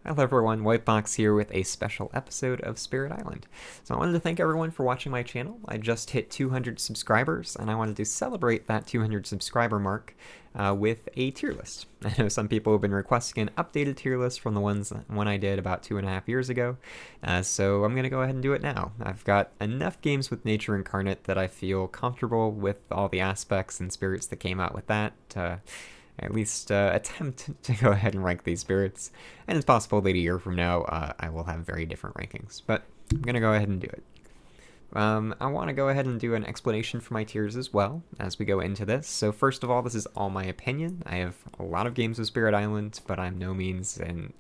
Hello everyone, Whitebox here with a special episode of Spirit Island. So I wanted to thank everyone for watching my channel. I just hit 200 subscribers and I wanted to celebrate that 200 subscriber mark with a tier list. I know some people have been requesting an updated tier list from the one I did about 2.5 years ago, so I'm going to go ahead and do it now. I've got enough games with Nature Incarnate that I feel comfortable with all the aspects and spirits that came out with that. At least attempt to go ahead and rank these spirits. And it's possible that a year from now I will have very different rankings. But I'm going to go ahead and do it. I want to go ahead and do an explanation for my tiers as well as we go into this. So first of all, this is all my opinion. I have a lot of games with Spirit Island, but I'm no means an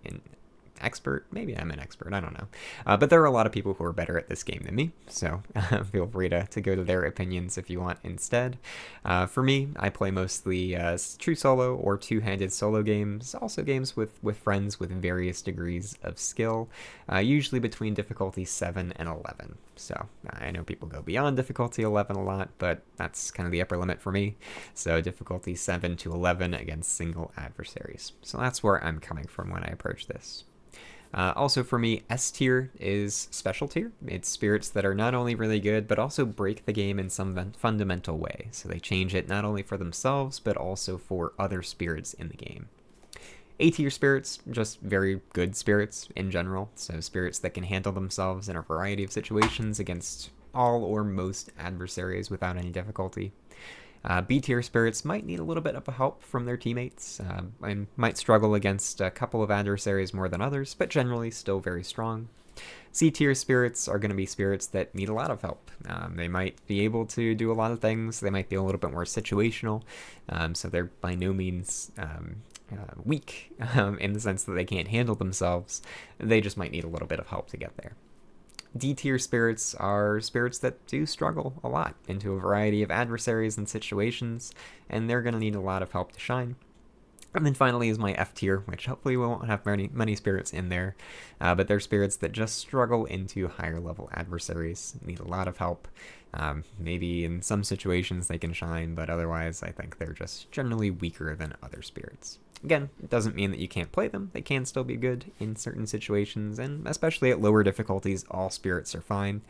expert. Maybe I'm an expert, I don't know. But there are a lot of people who are better at this game than me, so feel free to go to their opinions if you want instead. For me, I play mostly true solo or two-handed solo games, also games with friends with various degrees of skill, usually between difficulty 7 and 11. So I know people go beyond difficulty 11 a lot, but that's kind of the upper limit for me. So difficulty 7 to 11 against single adversaries. So that's where I'm coming from when I approach this. Also for me, S tier is special tier. It's spirits that are not only really good, but also break the game in some fundamental way. So they change it not only for themselves, but also for other spirits in the game. A tier spirits, just very good spirits in general. So spirits that can handle themselves in a variety of situations against all or most adversaries without any difficulty. B tier spirits might need a little bit of help from their teammates and might struggle against a couple of adversaries more than others, but generally still very strong. C tier spirits are going to be spirits that need a lot of help. They might be able to do a lot of things. They might be a little bit more situational, so they're by no means weak in the sense that they can't handle themselves. They just might need a little bit of help to get there. D tier spirits are spirits that do struggle a lot into a variety of adversaries and situations, and they're going to need a lot of help to shine. And then finally is my F tier, which hopefully we won't have many spirits in there, but they're spirits that just struggle into higher level adversaries, need a lot of help. Maybe in some situations they can shine, but otherwise I think they're just generally weaker than other spirits. Again, it doesn't mean that you can't play them. They can still be good in certain situations, and especially at lower difficulties, all spirits are fine.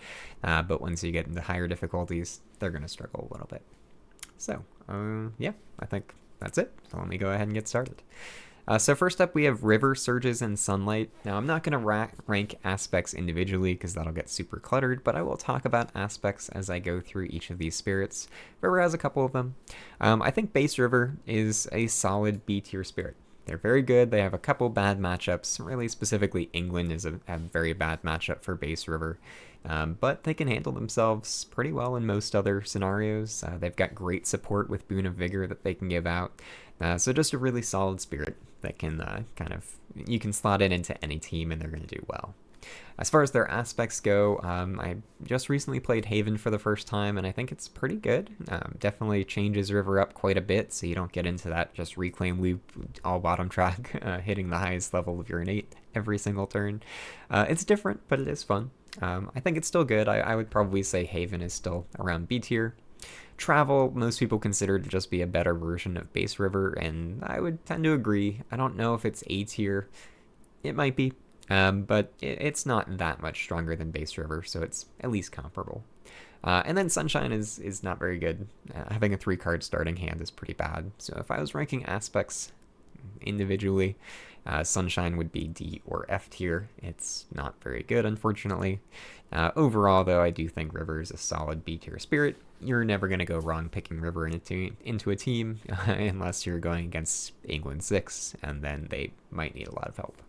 But once you get into higher difficulties, they're going to struggle a little bit. So, yeah, I think that's it. So let me go ahead and get started. So first up, we have River, Surges, and Sunlight. Now, I'm not going to rank aspects individually because that'll get super cluttered, but I will talk about aspects as I go through each of these spirits. River has a couple of them. I think Base River is a solid B tier spirit. They're very good. They have a couple bad matchups. Really, specifically, England is a very bad matchup for Base River. But they can handle themselves pretty well in most other scenarios. They've got great support with Boon of Vigor that they can give out. So just a really solid spirit that can you can slot it into any team and they're going to do well. As far as their aspects go, I just recently played Haven for the first time, and I think it's pretty good. Definitely changes River up quite a bit, so you don't get into that just reclaim loop all bottom track, hitting the highest level of your innate every single turn. It's different, but it is fun. I think it's still good. I would probably say Haven is still around B tier. Travel, most people consider to just be a better version of Base River, and I would tend to agree. I don't know if it's A tier. It might be, but it's not that much stronger than Base River, so it's at least comparable. And then Sunshine is not very good. Having a 3-card starting hand is pretty bad. So if I was ranking aspects individually, Sunshine would be D or F tier. It's not very good, unfortunately. Overall, though, I do think River is a solid B tier spirit. You're never going to go wrong picking River into a team unless you're going against England 6, and then they might need a lot of help.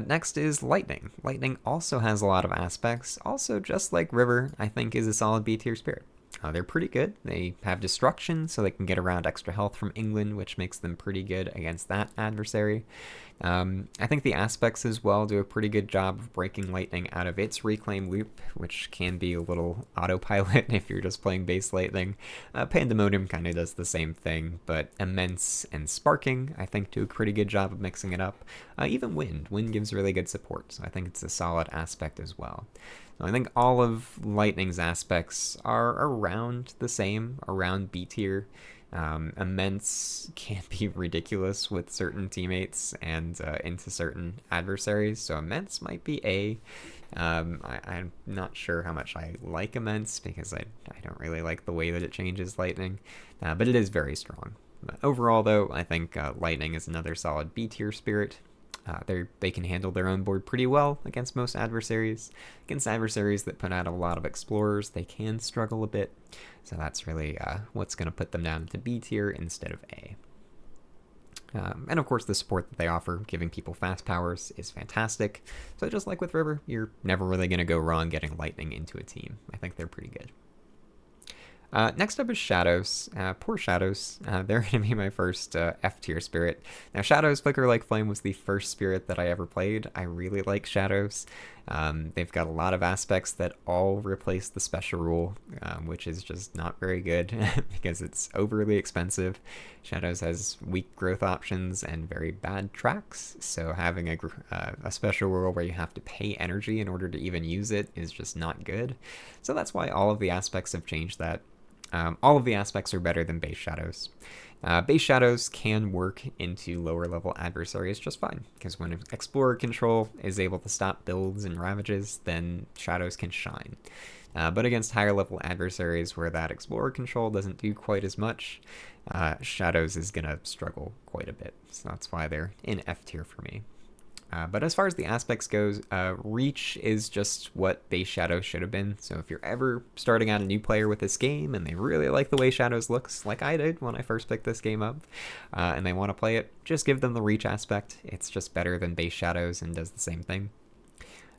Next is Lightning. Lightning also has a lot of aspects. Also, just like River, I think is a solid B tier spirit. They're pretty good. They have Destruction, so they can get around extra health from England, which makes them pretty good against that adversary. I think the aspects as well do a pretty good job of breaking Lightning out of its reclaim loop, which can be a little autopilot if you're just playing base Lightning. Pandemonium kind of does the same thing, but Immense and Sparking, I think, do a pretty good job of mixing it up. Even Wind. Wind gives really good support, so I think it's a solid aspect as well. I think all of Lightning's aspects are around the same, around B tier. Immense can be ridiculous with certain teammates and into certain adversaries, so Immense might be A. I'm not sure how much I like Immense because I don't really like the way that it changes Lightning, but it is very strong. Overall, though, I think Lightning is another solid B tier spirit. They can handle their own board pretty well against most adversaries. Against adversaries that put out a lot of explorers, they can struggle a bit. So that's really what's going to put them down to B tier instead of A. And of course, the support that they offer, giving people fast powers, is fantastic. So just like with River, you're never really going to go wrong getting Lightning into a team. I think they're pretty good. Next up is Shadows. Poor Shadows. They're going to be my first F tier spirit. Now, Shadows Flicker Like Flame was the first spirit that I ever played. I really like Shadows. They've got a lot of aspects that all replace the special rule, which is just not very good because it's overly expensive. Shadows has weak growth options and very bad tracks, so having a special rule where you have to pay energy in order to even use it is just not good. So that's why all of the aspects have changed that. All of the aspects are better than base Shadows. Base Shadows can work into lower level adversaries just fine, because when Explorer Control is able to stop builds and ravages, then Shadows can shine. But against higher level adversaries where that Explorer Control doesn't do quite as much, Shadows is going to struggle quite a bit. So that's why they're in F tier for me. But as far as the aspects goes, Reach is just what base Shadows should have been. So if you're ever starting out a new player with this game and they really like the way Shadows looks, like I did when I first picked this game up, and they want to play it, just give them the Reach aspect. It's just better than base Shadows and does the same thing.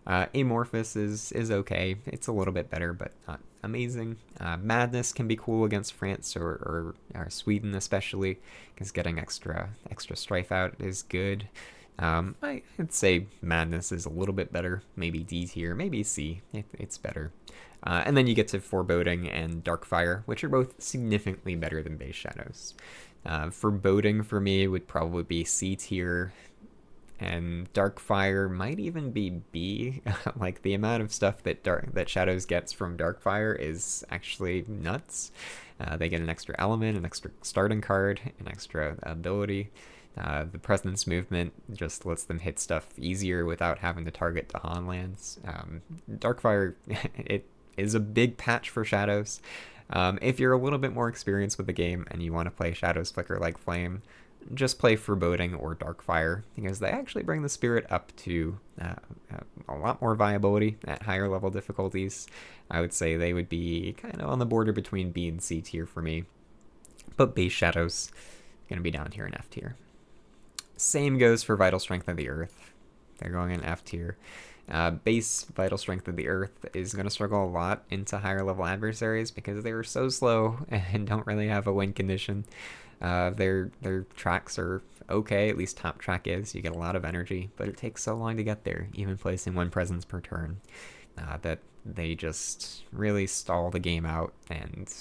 Amorphous is okay. It's a little bit better, but not amazing. Madness can be cool against France or Sweden especially, because getting extra strife out is good. I'd say Madness is a little bit better, maybe D tier, maybe C, it's better. And then you get to Foreboding and Darkfire, which are both significantly better than base Shadows. Foreboding for me would probably be C tier, and Darkfire might even be B. Like the amount of stuff that Shadows gets from Darkfire is actually nuts. They get an extra element, an extra starting card, an extra ability. The President's Movement just lets them hit stuff easier without having to target Dahan lands. Darkfire, it is a big patch for Shadows. If you're a little bit more experienced with the game and you want to play Shadows Flicker Like Flame, just play Foreboding or Darkfire, because they actually bring the spirit up to a lot more viability at higher level difficulties. I would say they would be kind of on the border between B and C tier for me. But base Shadows going to be down here in F tier. Same goes for Vital Strength of the Earth. They're going in F tier. Base Vital Strength of the Earth is going to struggle a lot into higher level adversaries because they're so slow and don't really have a win condition. Their tracks are okay, at least top track is. You get a lot of energy, but it takes so long to get there, even placing one presence per turn, that they just really stall the game out, and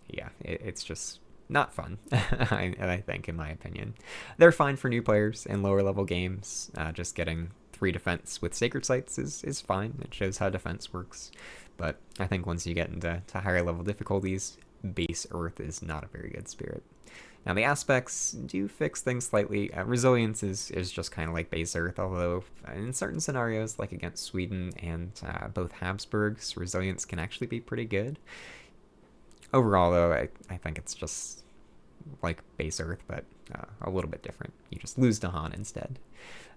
yeah, it's just not fun, I think, in my opinion. They're fine for new players in lower level games. Just getting 3 defense with Sacred Sites is fine. It shows how defense works. But I think once you get into higher level difficulties, base Earth is not a very good spirit. Now the aspects do fix things slightly. Resilience is just kind of like base Earth, although in certain scenarios, like against Sweden and both Habsburgs, resilience can actually be pretty good. Overall, though, I think it's just like base Earth, but a little bit different. You just lose Dahan instead.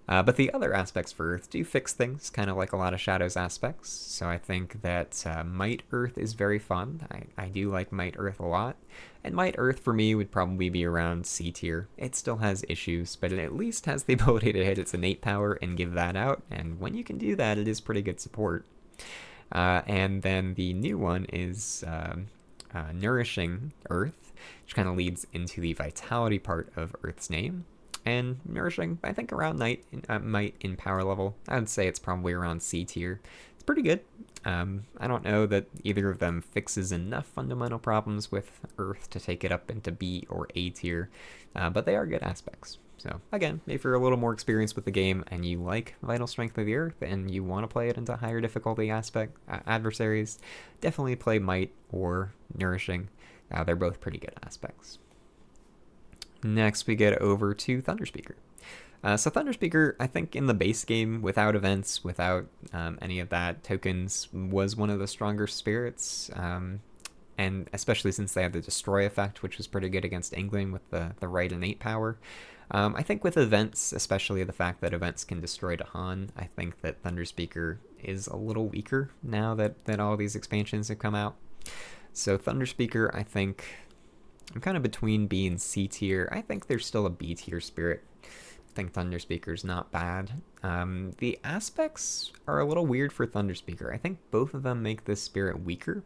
But the other aspects for Earth do fix things, kind of like a lot of Shadows aspects. So I think that Might Earth is very fun. I do like Might Earth a lot. And Might Earth for me would probably be around C tier. It still has issues, but it at least has the ability to hit its innate power and give that out. And when you can do that, it is pretty good support. And then the new one is Nourishing Earth, which kind of leads into the vitality part of Earth's name. And Nourishing, I think around Might in power level. I would say it's probably around C tier. It's pretty good. I don't know that either of them fixes enough fundamental problems with Earth to take it up into B or A tier, but they are good aspects. So again, if you're a little more experienced with the game and you like Vital Strength of the Earth and you want to play it into higher difficulty adversaries, definitely play Might or Nourishing. They're both pretty good aspects. Next, we get over to Thunderspeaker. So Thunderspeaker, I think in the base game, without events, without any of that, tokens was one of the stronger spirits. And especially since they have the destroy effect, which was pretty good against Angling with the right innate power. I think with events, especially the fact that events can destroy Dahan, I think that Thunderspeaker is a little weaker now that all these expansions have come out. So Thunderspeaker, I think, I'm kind of between B and C tier. I think there's still a B tier spirit. I think Thunderspeaker's not bad. The aspects are a little weird for Thunderspeaker. I think both of them make this spirit weaker,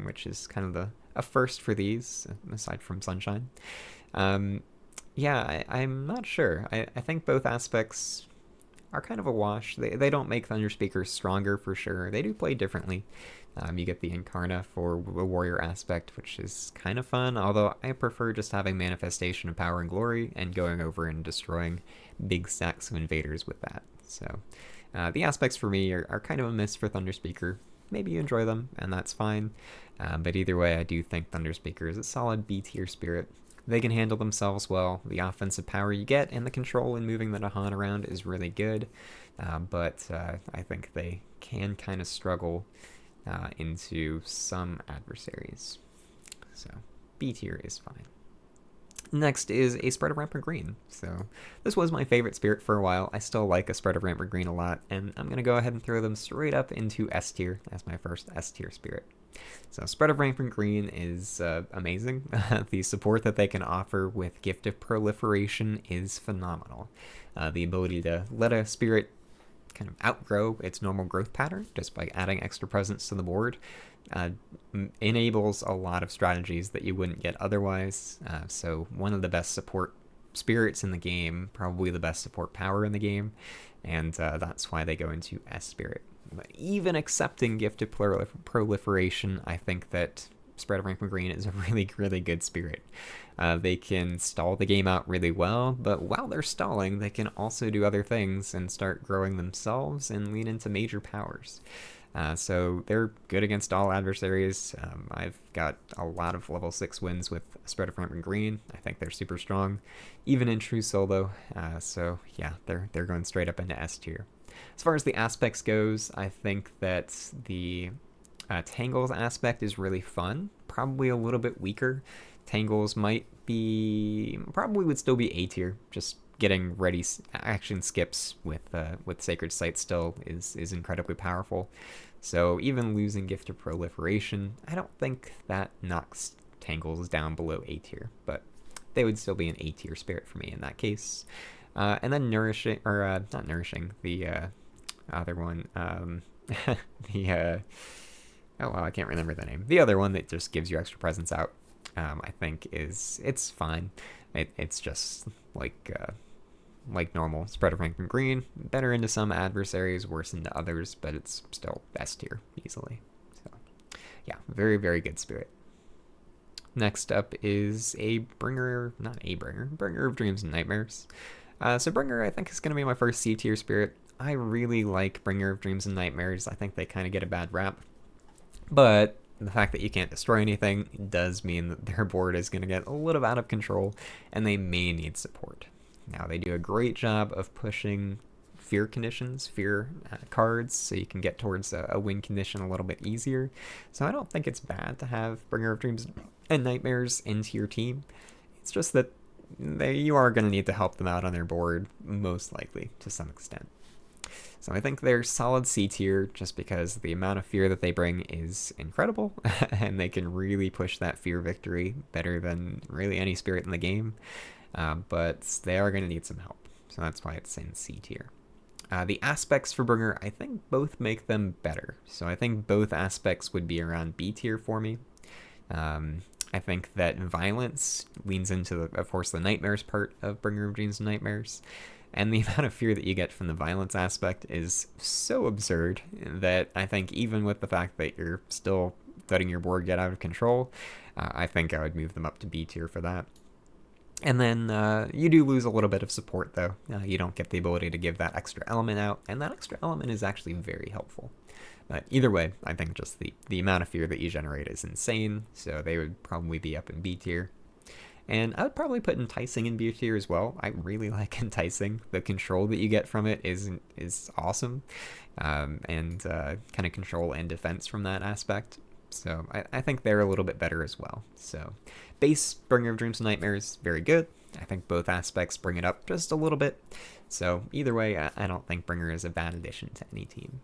which is kind of a first for these, aside from Sunshine. Yeah, I'm not sure. I think both aspects are kind of a wash. They don't make Thunderspeakers stronger for sure. They do play differently. You get the Incarna for a warrior aspect, which is kind of fun, although I prefer just having Manifestation of Power and Glory and going over and destroying big stacks of invaders with that. So the aspects for me are kind of a miss for Thunderspeaker. Maybe you enjoy them, and that's fine. But either way, I do think Thunderspeaker is a solid B tier spirit. They can handle themselves well. The offensive power you get and the control in moving the Dahan around is really good. But I think they can kind of struggle into some adversaries. So B tier is fine. Next is a Spread of Rampant Green. So this was my favorite spirit for a while. I still like a Spread of Rampant Green a lot, and I'm going to go ahead and throw them straight up into S tier as my first S tier spirit. So Spread of Rampant Green is amazing. The support that they can offer with Gift of Proliferation is phenomenal. The ability to let a spirit kind of outgrow its normal growth pattern just by adding extra presence to the board enables a lot of strategies that you wouldn't get otherwise. So one of the best support spirits in the game, probably the best support power in the game, and that's why they go into S spirit. But even accepting Gift of Proliferation, I think that Spread of Rampant Green is a really, really good spirit. They can stall the game out really well, but while they're stalling, they can also do other things and start growing themselves and lean into major powers. So they're good against all adversaries. I've got a lot of level 6 wins with Spread of Rampant Green. I think they're super strong, even in true solo. So yeah, they're going straight up into S tier. As far as the aspects goes, I think that the Tangles aspect is really fun. Probably a little bit weaker. Tangles probably would still be A tier. Just getting ready action skips with Sacred Sight still is incredibly powerful. So even losing Gift of Proliferation, I don't think that knocks Tangles down below A tier, but they would still be an A tier spirit for me in that case. And then Nourishing, or not Nourishing, the other one, oh wow, I can't remember the name. The other one that just gives you extra presence out, I think it's fine. It's just like normal. Spread of Rampant Green, better into some adversaries, worse into others, but it's still S tier easily. So yeah, very, very good spirit. Next up is Bringer of Dreams and Nightmares. So Bringer, I think, is going to be my first C tier spirit. I really like Bringer of Dreams and Nightmares. I think they kind of get a bad rap. But the fact that you can't destroy anything does mean that their board is going to get a little out of control, and they may need support. Now, they do a great job of pushing fear conditions, fear cards, so you can get towards a win condition a little bit easier. So I don't think it's bad to have Bringer of Dreams and Nightmares into your team. It's just that you are going to need to help them out on their board, most likely, to some extent. So I think they're solid C tier just because the amount of fear that they bring is incredible, and they can really push that fear victory better than really any spirit in the game. But they are going to need some help, so that's why it's in C tier. The aspects for Bringer, I think both make them better. So I think both aspects would be around B tier for me. I think that Violence leans into, of course, the Nightmares part of Bringer of Dreams and Nightmares. And the amount of fear that you get from the Violence aspect is so absurd that I think even with the fact that you're still letting your board get out of control, I think I would move them up to B tier for that. And then you do lose a little bit of support, though. You don't get the ability to give that extra element out, and that extra element is actually very helpful. But either way, I think just the amount of fear that you generate is insane, so they would probably be up in B tier. And I would probably put Enticing in B tier as well. I really like Enticing. The control that you get from it is awesome, and kind of control and defense from that aspect. So I think they're a little bit better as well. So base Bringer of Dreams and Nightmares, very good. I think both aspects bring it up just a little bit. So either way, I don't think Bringer is a bad addition to any team.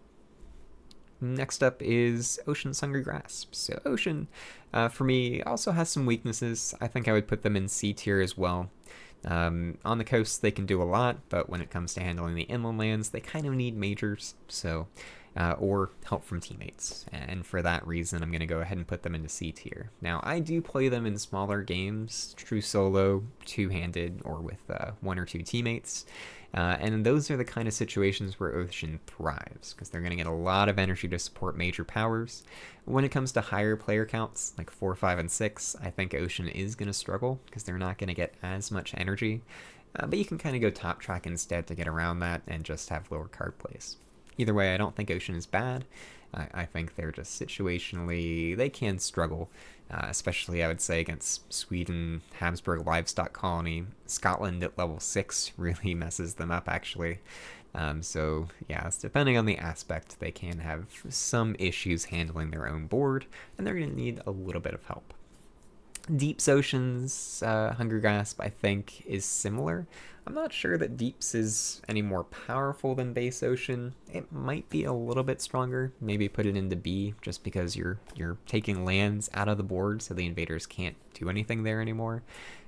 Next up is Ocean's Hungry Grasp. So Ocean, for me, also has some weaknesses. I think I would put them in C tier as well. On the coast, they can do a lot, but when it comes to handling the inland lands, they kind of need majors, so or help from teammates. And for that reason, I'm going to go ahead and put them into C tier. Now, I do play them in smaller games, true solo, two-handed, or with one or two teammates. And those are the kind of situations where Ocean thrives, because they're going to get a lot of energy to support major powers. When it comes to higher player counts, like 4, 5, and 6, I think Ocean is going to struggle, because they're not going to get as much energy. But you can kind of go top track instead to get around that and just have lower card plays. Either way, I don't think Ocean is bad. I think they're just situationally, they can struggle, especially I would say against Sweden, Habsburg Livestock Colony. Scotland at level 6 really messes them up, actually. So yeah, depending on the aspect, they can have some issues handling their own board, and they're going to need a little bit of help. Deep's Ocean's Hungry Grasp, I think, is similar. I'm not sure that Deep's is any more powerful than Base Ocean. It might be a little bit stronger. Maybe put it into B, just because you're taking lands out of the board so the invaders can't do anything there anymore,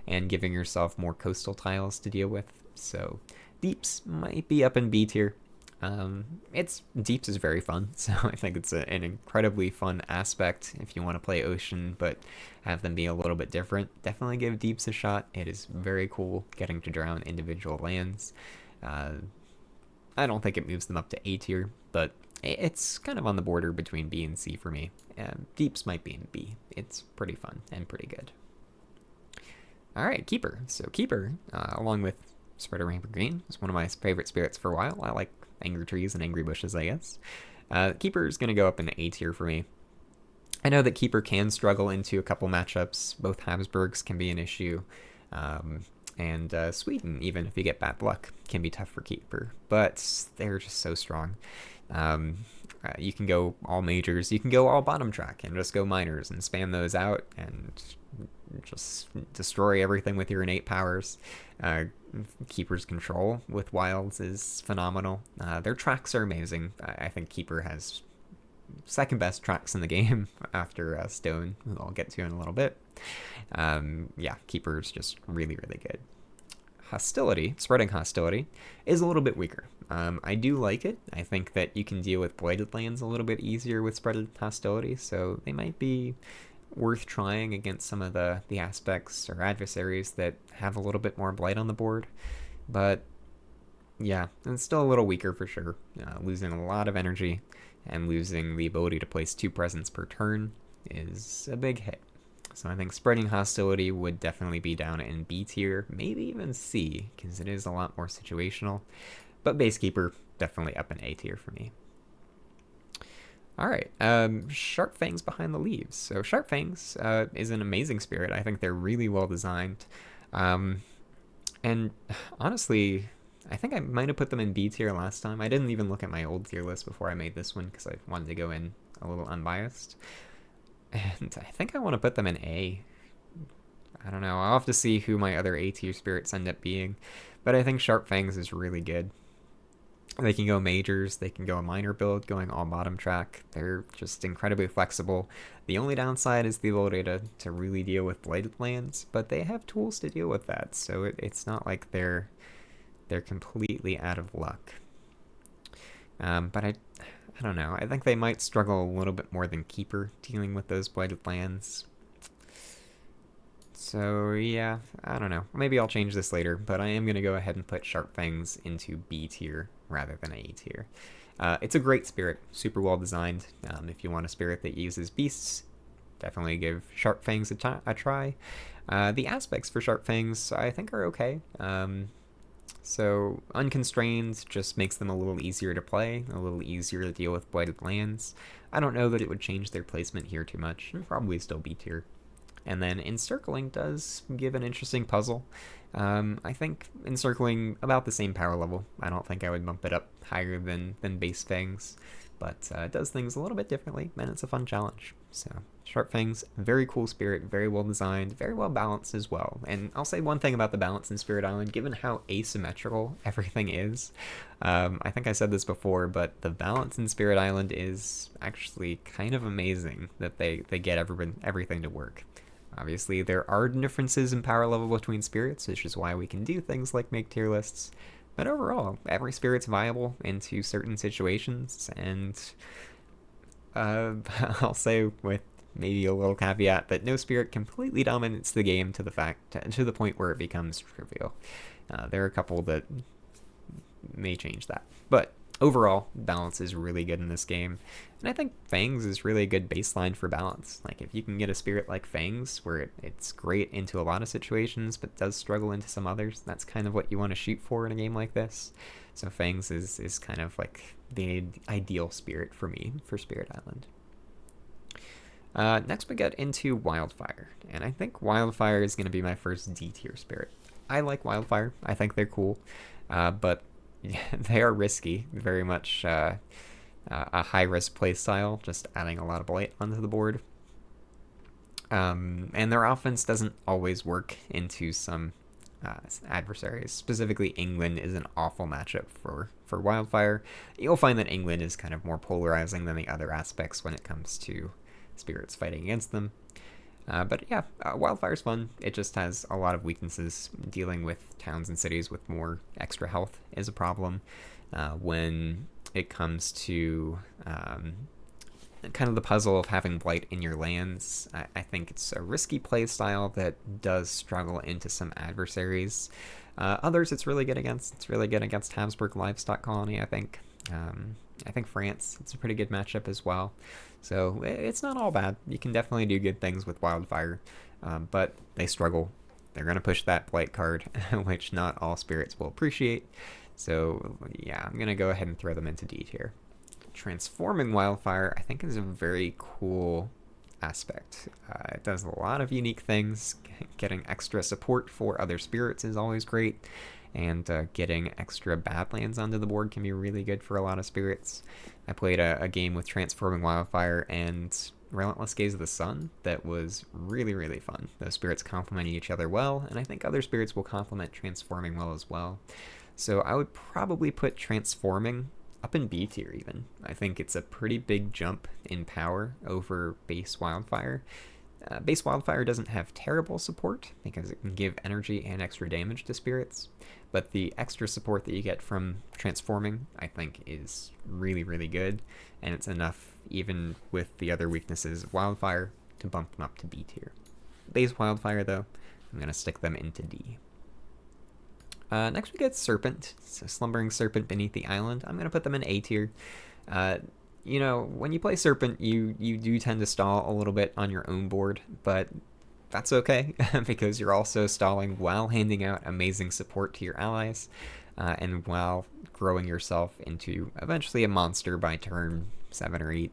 and giving yourself more coastal tiles to deal with. So Deep's might be up in B tier. Deeps is very fun, so I think it's an incredibly fun aspect if you want to play Ocean, but have them be a little bit different. Definitely give Deeps a shot. It is very cool getting to drown individual lands. I don't think it moves them up to A tier, but it's kind of on the border between B and C for me. Deeps might be in B. It's pretty fun and pretty good. Alright, Keeper. So Keeper, along with Spreader Rainbow Green, is one of my favorite spirits for a while. I like Angry Trees and Angry Bushes, I guess. Keeper is going to go up in A tier for me. I know that Keeper can struggle into a couple matchups. Both Habsburgs can be an issue. And Sweden, even if you get bad luck, can be tough for Keeper. But they're just so strong. You can go all majors. You can go all bottom track and just go minors and spam those out and just destroy everything with your innate powers. Keeper's control with wilds is phenomenal. Their tracks are amazing. I think Keeper has second best tracks in the game after Stone, who I'll get to in a little bit. Yeah, Keeper's just really, really good. Hostility, Spreading Hostility, is a little bit weaker. I do like it. I think that you can deal with blighted lands a little bit easier with Spreading Hostility, so they might be worth trying against some of the aspects or adversaries that have a little bit more blight on the board. But yeah, it's still a little weaker for sure. Losing a lot of energy and losing the ability to place 2 presents per turn is a big hit. So I think Spreading Hostility would definitely be down in B tier, maybe even C, because it is a lot more situational. But Basekeeper, definitely up in A tier for me. Alright, Sharp Fangs Behind the Leaves. So Sharp Fangs is an amazing spirit. I think they're really well designed. And honestly, I think I might have put them in B tier last time. I didn't even look at my old tier list before I made this one because I wanted to go in a little unbiased. And I think I want to put them in A. I don't know. I'll have to see who my other A tier spirits end up being. But I think Sharp Fangs is really good. They can go majors, they can go a minor build, going all bottom track. They're just incredibly flexible. The only downside is the ability to really deal with blighted lands, but they have tools to deal with that, so it's not like they're completely out of luck. But I don't know. I think they might struggle a little bit more than Keeper dealing with those blighted lands. So yeah, I don't know. Maybe I'll change this later, but I am going to go ahead and put Sharp Fangs into B tier rather than A tier. It's a great spirit, super well designed. If you want a spirit that uses beasts, definitely give Sharp Fangs a try. The aspects for Sharp Fangs I think are okay. So Unconstrained just makes them a little easier to play, a little easier to deal with Blighted Lands. I don't know that it would change their placement here too much. It'd probably still B tier. And then Encircling does give an interesting puzzle. I think Encircling about the same power level. I don't think I would bump it up higher than base Fangs, but it does things a little bit differently, and it's a fun challenge. So Sharp Fangs, very cool spirit, very well designed, very well balanced as well. And I'll say one thing about the balance in Spirit Island, given how asymmetrical everything is. I think I said this before, but the balance in Spirit Island is actually kind of amazing that they get everything to work. Obviously, there are differences in power level between spirits, which is why we can do things like make tier lists. But overall, every spirit's viable into certain situations, and I'll say with maybe a little caveat that no spirit completely dominates the game to the point where it becomes trivial. There are a couple that may change that, but overall, balance is really good in this game, and I think Fangs is really a good baseline for balance. Like, if you can get a spirit like Fangs, where it's great into a lot of situations, but does struggle into some others, that's kind of what you want to shoot for in a game like this. So Fangs is kind of like the ideal spirit for me for Spirit Island. Next we get into Wildfire, and I think Wildfire is going to be my first D tier spirit. I like Wildfire, I think they're cool, but they are risky, very much a high-risk playstyle, just adding a lot of blight onto the board. And their offense doesn't always work into some adversaries. Specifically, England is an awful matchup for Wildfire. You'll find that England is kind of more polarizing than the other aspects when it comes to spirits fighting against them. But yeah, Wildfire's fun. It just has a lot of weaknesses. Dealing with towns and cities with more extra health is a problem. When it comes to kind of the puzzle of having blight in your lands, I think it's a risky play style that does struggle into some adversaries. Others it's really good against. It's really good against Habsburg Livestock Colony, I think. I think France, it's a pretty good matchup as well. So it's not all bad. You can definitely do good things with Wildfire, but they struggle. They're going to push that Blight card, which not all spirits will appreciate. So yeah, I'm going to go ahead and throw them into D tier. Transforming Wildfire, I think, is a very cool aspect. It does a lot of unique things. Getting extra support for other spirits is always great. And getting extra Badlands onto the board can be really good for a lot of spirits. I played a game with Transforming Wildfire and Relentless Gaze of the Sun that was really, really fun. Those spirits complementing each other well, and I think other spirits will complement Transforming well as well. So I would probably put Transforming up in B tier even. I think it's a pretty big jump in power over base Wildfire. Base Wildfire doesn't have terrible support because it can give energy and extra damage to spirits, but the extra support that you get from Transforming, I think, is really, really good, and it's enough, even with the other weaknesses of Wildfire, to bump them up to B tier. Base Wildfire, though, I'm going to stick them into D. Next we get Serpent, so Slumbering Serpent Beneath the Island. I'm going to put them in A tier. You know, when you play Serpent, you do tend to stall a little bit on your own board, but that's okay, because you're also stalling while handing out amazing support to your allies, and while growing yourself into eventually a monster by turn 7 or 8,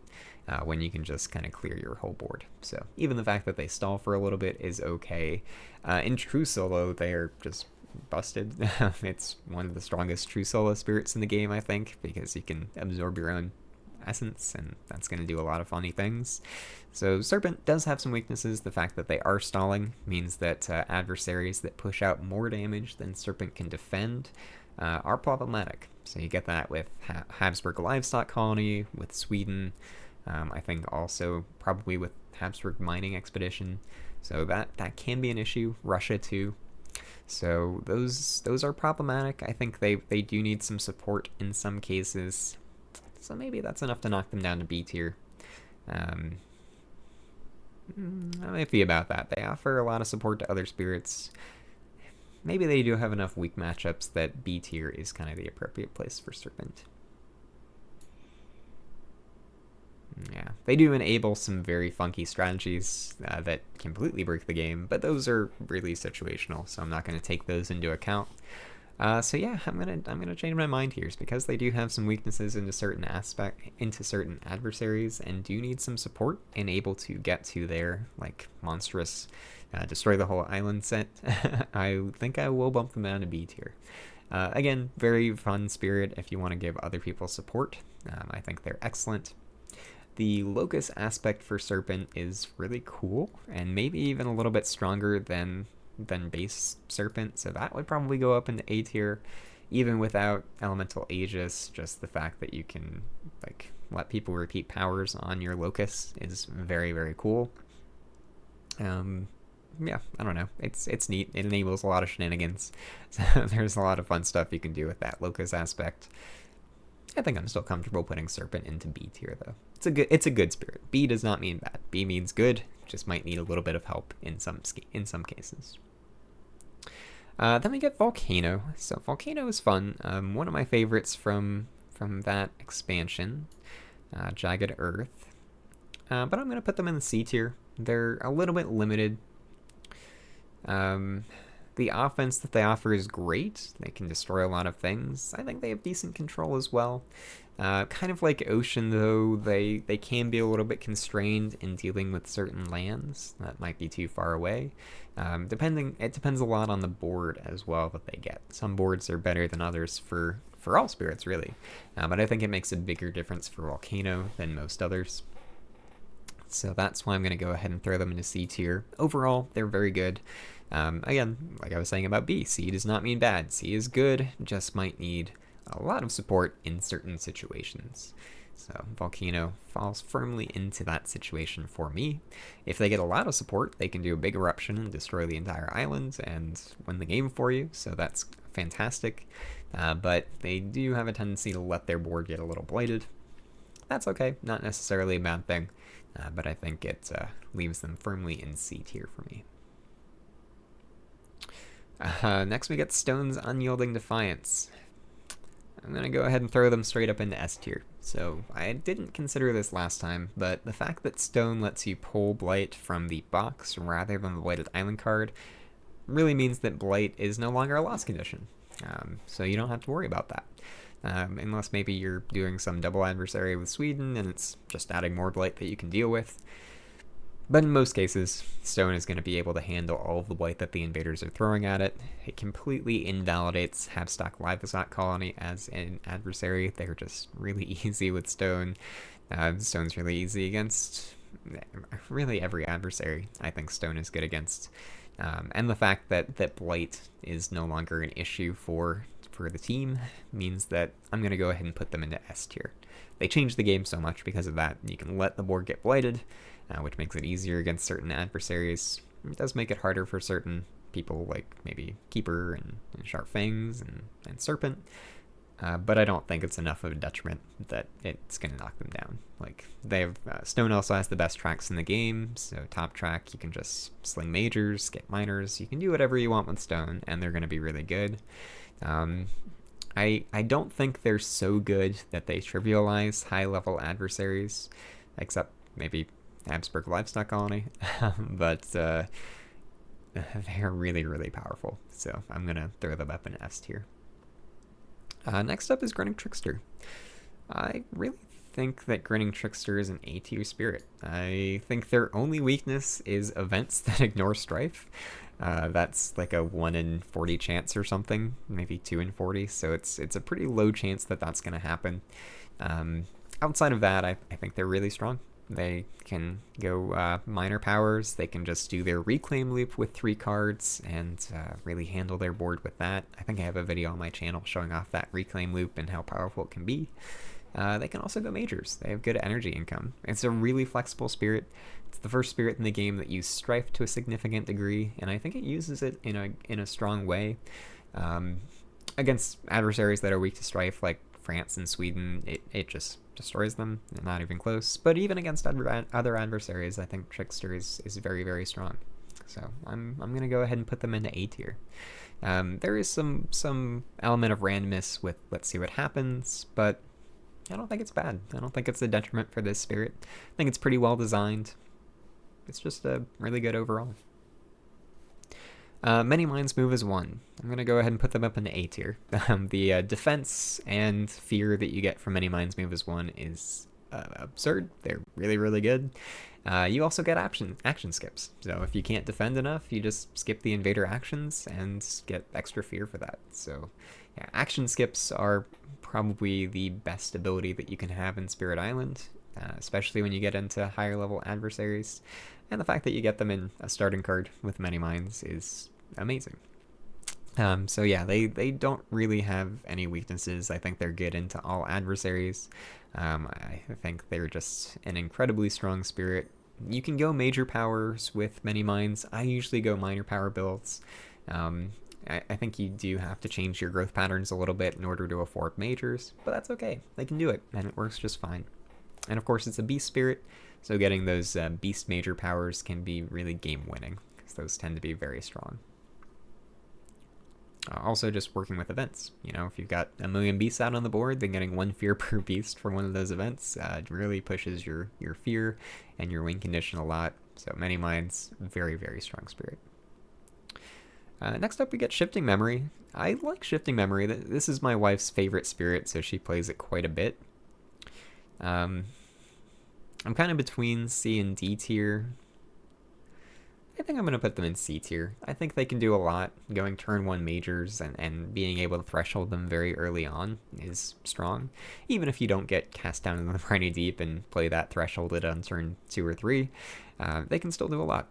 when you can just kind of clear your whole board. So even the fact that they stall for a little bit is okay. In true solo, they're just busted. It's one of the strongest true solo spirits in the game, I think, because you can absorb your own essence, and that's going to do a lot of funny things. So Serpent does have some weaknesses. The fact that they are stalling means that adversaries that push out more damage than Serpent can defend are problematic. So you get that with Habsburg Livestock Colony, with Sweden, I think also probably with Habsburg Mining Expedition. So that can be an issue. Russia too. So those are problematic. I think they do need some support in some cases. So maybe that's enough to knock them down to B tier. I'm iffy about that. They offer a lot of support to other spirits. Maybe they do have enough weak matchups that B tier is kind of the appropriate place for Serpent. Yeah, they do enable some very funky strategies that completely break the game, but those are really situational, so I'm not going to take those into account. So yeah, I'm gonna change my mind here. It's because they do have some weaknesses into certain adversaries, and do need some support and able to get to their like monstrous, destroy the whole island set. I think I will bump them down to B tier. Again, very fun spirit if you want to give other people support. I think they're excellent. The locus aspect for Serpent is really cool, and maybe even a little bit stronger than base Serpent, so that would probably go up into A tier, even without Elemental Aegis. Just the fact that you can like let people repeat powers on your locus is very, very cool. Yeah, I don't know. It's neat. It enables a lot of shenanigans. So there's a lot of fun stuff you can do with that locus aspect. I think I'm still comfortable putting Serpent into B tier though. It's a good spirit. B does not mean bad. B means good. Just might need a little bit of help in some cases. Then we get Volcano. So Volcano is fun. One of my favorites from that expansion, Jagged Earth. But I'm gonna put them in the C tier. They're a little bit limited. The offense that they offer is great. They can destroy a lot of things. I think they have decent control as well. Kind of like Ocean, though, they can be a little bit constrained in dealing with certain lands that might be too far away. It depends a lot on the board as well that they get. Some boards are better than others for all spirits, really. But I think it makes a bigger difference for Volcano than most others. So that's why I'm going to go ahead and throw them into C tier. Overall, they're very good. Again, like I was saying about B, C does not mean bad. C is good, just might need a lot of support in certain situations. So Volcano falls firmly into that situation for me. If they get a lot of support, they can do a big eruption and destroy the entire island and win the game for you, so that's fantastic. But they do have a tendency to let their board get a little blighted. That's okay, not necessarily a bad thing, but I think it leaves them firmly in C tier for me. Next we get Stone's Unyielding Defiance. I'm going to go ahead and throw them straight up into S tier. So I didn't consider this last time, but the fact that Stone lets you pull Blight from the box rather than the Blighted Island card really means that Blight is no longer a loss condition. So you don't have to worry about that. Unless maybe you're doing some double adversary with Sweden and it's just adding more Blight that you can deal with. But in most cases, Stone is going to be able to handle all of the blight that the invaders are throwing at it. It completely invalidates Habstock Livestock Colony as an adversary. They're just really easy with Stone. Stone's really easy against really every adversary. I think Stone is good against. And the fact that blight is no longer an issue for the team means that I'm going to go ahead and put them into S tier. They changed the game so much because of that. You can let the board get blighted, which makes it easier against certain adversaries. It does make it harder for certain people, like maybe Keeper and Sharp Fangs and Serpent. But I don't think it's enough of a detriment that it's going to knock them down. Like they have Stone also has the best tracks in the game, so top track you can just sling majors, get minors. You can do whatever you want with Stone, and they're going to be really good. I don't think they're so good that they trivialize high-level adversaries, except maybe Habsburg Livestock Colony, but they're really, really powerful, so I'm going to throw them up in S tier. Next up is Grinning Trickster. I really think that Grinning Trickster is an A tier spirit. I think their only weakness is events that ignore Strife. That's like a 1 in 40 chance or something, maybe 2 in 40, so it's a pretty low chance that that's going to happen. Outside of that, I think they're really strong. They can go minor powers, they can just do their reclaim loop with 3 cards and really handle their board with that. I think I have a video on my channel showing off that reclaim loop and how powerful it can be. They can also go majors. They have good energy income. It's a really flexible spirit. It's the first spirit in the game that uses Strife to a significant degree, and I think it uses it in a strong way. Against adversaries that are weak to Strife, like France and Sweden, it just destroys them, not even close. But even against other adversaries, I think Trickster is very, very strong. So I'm going to go ahead and put them into A tier. There is some element of randomness with let's see what happens, but I don't think it's bad. I don't think it's a detriment for this spirit. I think it's pretty well designed. It's just a really good overall. Many Minds move as 1. I'm going to go ahead and put them up in the A tier. The defense and fear that you get from Many Minds move as 1 is absurd. They're really, really good. You also get action skips. So if you can't defend enough, you just skip the invader actions and get extra fear for that. So yeah, action skips are probably the best ability that you can have in Spirit Island, especially when you get into higher level adversaries. And the fact that you get them in a starting card with Many Minds is amazing. So yeah, they don't really have any weaknesses. I think they're good into all adversaries. I think they're just an incredibly strong spirit. You can go major powers with Many Minds. I usually go minor power builds. I think you do have to change your growth patterns a little bit in order to afford majors, but that's okay. They can do it, and it works just fine. And of course, it's a beast spirit, so getting those beast major powers can be really game winning, because those tend to be very strong. Also, just working with events. You know, if you've got a million beasts out on the board, then getting 1 fear per beast for one of those events really pushes your fear and your win condition a lot. So Many Minds, very, very strong spirit. Next up, we get Shifting Memory. I like Shifting Memory. This is my wife's favorite spirit, so she plays it quite a bit. I'm kind of between C and D tier. I think I'm going to put them in C tier. I think they can do a lot. Going turn 1 majors and being able to threshold them very early on is strong. Even if you don't get cast down into the briny deep and play that thresholded on turn 2 or 3, they can still do a lot.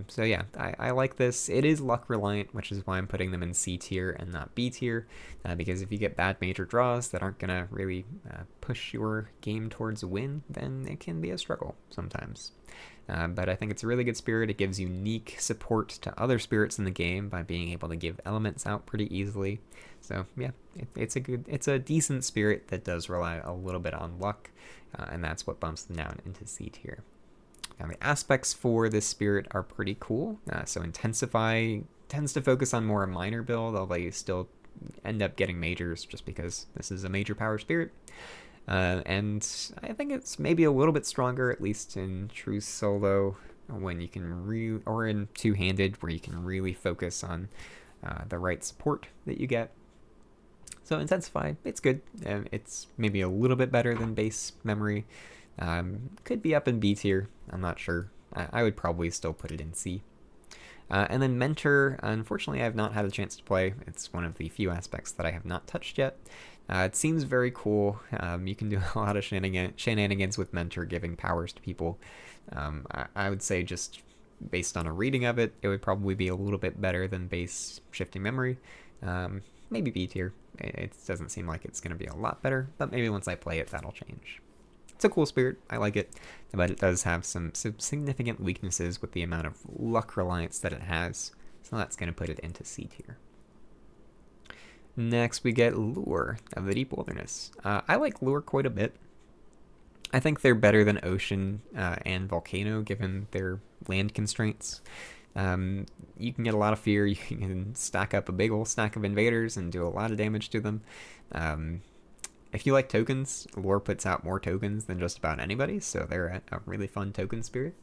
So yeah, I like this. It is luck reliant, which is why I'm putting them in C tier and not B tier, because if you get bad major draws that aren't going to really push your game towards a win, then it can be a struggle sometimes. But I think it's a really good spirit. It gives unique support to other spirits in the game by being able to give elements out pretty easily. So yeah, it's a decent spirit that does rely a little bit on luck, and that's what bumps them down into C tier. Now the aspects for this spirit are pretty cool. So Intensify tends to focus on more a minor build, although you still end up getting majors just because this is a major power spirit. And I think it's maybe a little bit stronger, at least in true solo, when you can or in two-handed, where you can really focus on the right support that you get. So Intensify, it's good. It's maybe a little bit better than base memory. Could be up in B tier. I'm not sure. I would probably still put it in C. And then Mentor, unfortunately, I have not had a chance to play. It's one of the few aspects that I have not touched yet. It seems very cool. You can do a lot of shenanigans with Mentor, giving powers to people. I would say just based on a reading of it, it would probably be a little bit better than base Shifting Memory. Maybe B tier. It doesn't seem like it's going to be a lot better, but maybe once I play it, that'll change. It's a cool spirit. I like it, but it does have some significant weaknesses with the amount of luck reliance that it has, so that's going to put it into C tier. Next, we get Lure of the Deep Wilderness. I like Lure quite a bit. I think they're better than Ocean and Volcano, given their land constraints. You can get a lot of fear. You can stack up a big old stack of invaders and do a lot of damage to them. If you like tokens, Lure puts out more tokens than just about anybody, so they're a really fun token spirit.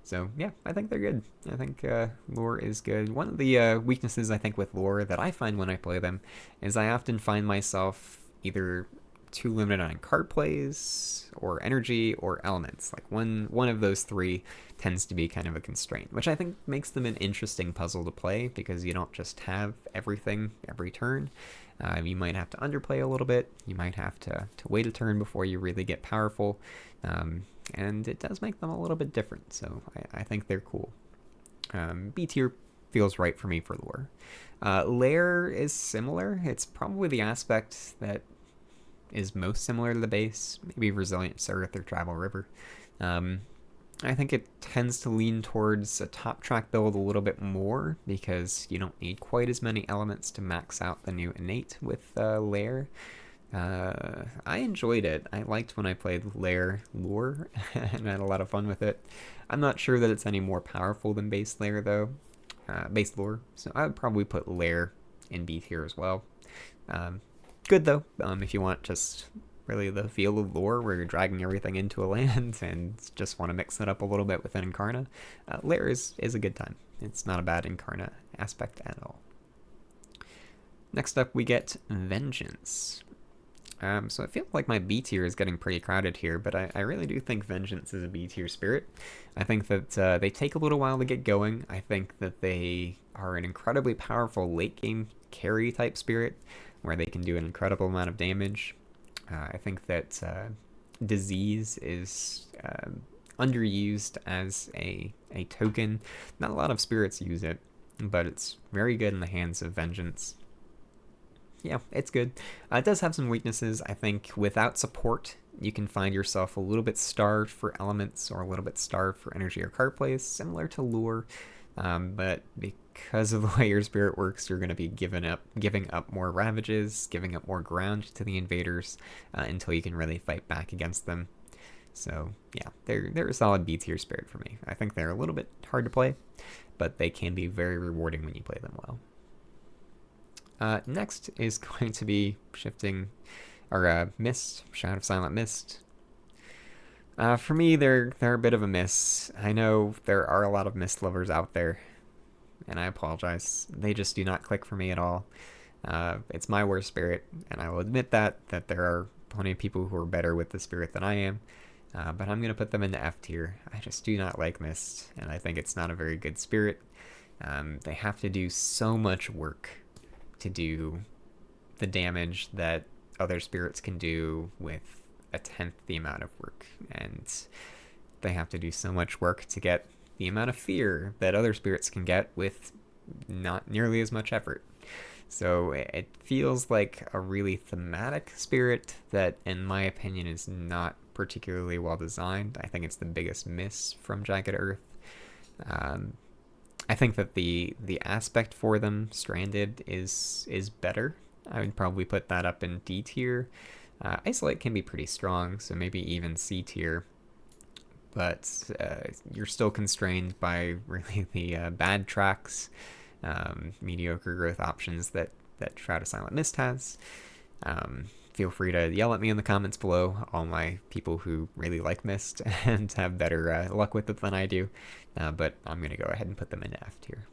So yeah, I think they're good. I think Lure is good. One of the weaknesses I think with Lure that I find when I play them is I often find myself either too limited on card plays or energy or elements. Like one of those three tends to be kind of a constraint, which I think makes them an interesting puzzle to play because you don't just have everything every turn. You might have to underplay a little bit. You might have to wait a turn before you really get powerful. And it does make them a little bit different, so I think they're cool. B tier feels right for me for Lure. Lair is similar. It's probably the aspect that is most similar to the base, maybe Resilient Earth or Travel River. I think it tends to lean towards a top track build a little bit more because you don't need quite as many elements to max out the new innate with Lair. I enjoyed it. I liked when I played Lure and I had a lot of fun with it. I'm not sure that it's any more powerful than base Lair though, base Lure, so I would probably put Lair in B tier as well. Good though, if you want just really the feel of lore where you're dragging everything into a land and just want to mix it up a little bit with an Incarna, Lair is a good time. It's not a bad Incarna aspect at all. Next up, we get Vengeance. So I feel like my B tier is getting pretty crowded here, but I really do think Vengeance is a B tier spirit. I think that they take a little while to get going. I think that they are an incredibly powerful late game carry type spirit where they can do an incredible amount of damage. I think that Disease is underused as a token. Not a lot of spirits use it, but it's very good in the hands of Vengeance. Yeah, it's good. It does have some weaknesses. I think without support, you can find yourself a little bit starved for elements or a little bit starved for energy or card plays, similar to Lure. But because of the way your spirit works, you're going to be giving up more ravages, giving up more ground to the invaders until you can really fight back against them. So yeah, they're a solid B tier spirit for me. I think they're a little bit hard to play, but they can be very rewarding when you play them well. Next is going to be shifting, or Mist, Shadow of Silent Mist. For me, they're a bit of a miss. I know there are a lot of Mist lovers out there, and I apologize. They just do not click for me at all. It's my worst spirit, and I will admit that there are plenty of people who are better with the spirit than I am. But I'm going to put them into F tier. I just do not like Mist, and I think it's not a very good spirit. They have to do so much work to do the damage that other spirits can do with a 10th the amount of work, and they have to do so much work to get the amount of fear that other spirits can get with not nearly as much effort. So it feels like a really thematic spirit that, in my opinion, is not particularly well designed. I think it's the biggest miss from Jagged Earth. I think that the aspect for them, Stranded, is better. I would probably put that up in D tier. Isolate can be pretty strong, so maybe even C tier. But you're still constrained by really the bad tracks, mediocre growth options that Shroud of Silent Mist has. Feel free to yell at me in the comments below, all my people who really like Mist and have better luck with it than I do. But I'm going to go ahead and put them into F tier.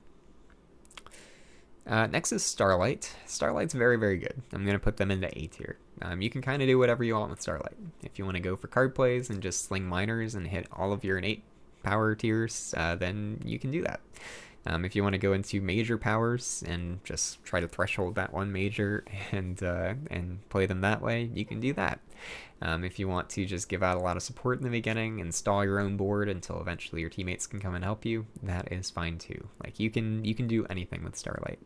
Next is Starlight. Starlight's very, very good. I'm going to put them into A tier. You can kind of do whatever you want with Starlight. If you want to go for card plays and just sling minors and hit all of your innate power tiers, then you can do that. If you want to go into major powers and just try to threshold that one major and play them that way, you can do that. If you want to just give out a lot of support in the beginning and stall your own board until eventually your teammates can come and help you, that is fine too. Like you can do anything with Starlight.